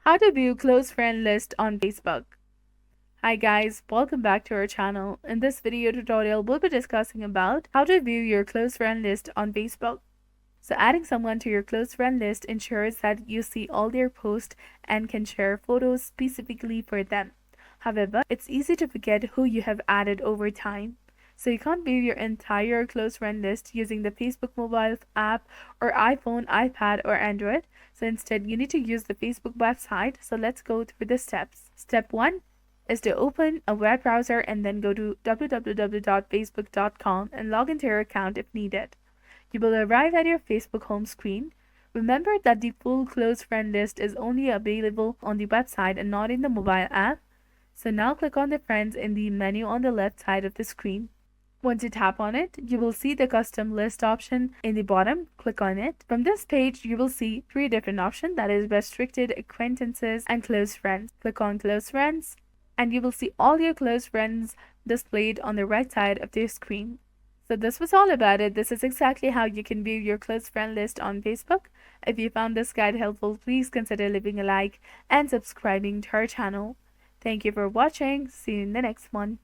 How to view close friend list on Facebook. Hi guys, welcome back to our channel. In this video tutorial, we'll be discussing about how to view your close friend list on Facebook. So adding someone to your close friend list ensures that you see all their posts and can share photos specifically for them. However, it's easy to forget who you have added over time. So you can't view your entire close friend list using the Facebook mobile app or iPhone, iPad, or Android. So instead, you need to use the Facebook website. So let's go through the steps. Step 1 is to open a web browser and then go to www.facebook.com and log into your account if needed. You will arrive at your Facebook home screen. Remember that the full close friend list is only available on the website and not in the mobile app. So now click on the friends in the menu on the left side of the screen. Once you tap on it, you will see the custom list option in the bottom. Click on it. From this page, you will see three different options, that is restricted, acquaintances, and close friends. Click on close friends and you will see all your close friends displayed on the right side of the screen. So this was all about it. This is exactly how you can view your close friend list on Facebook. If you found this guide helpful, please consider leaving a like and subscribing to our channel. Thank you for watching. See you in the next one.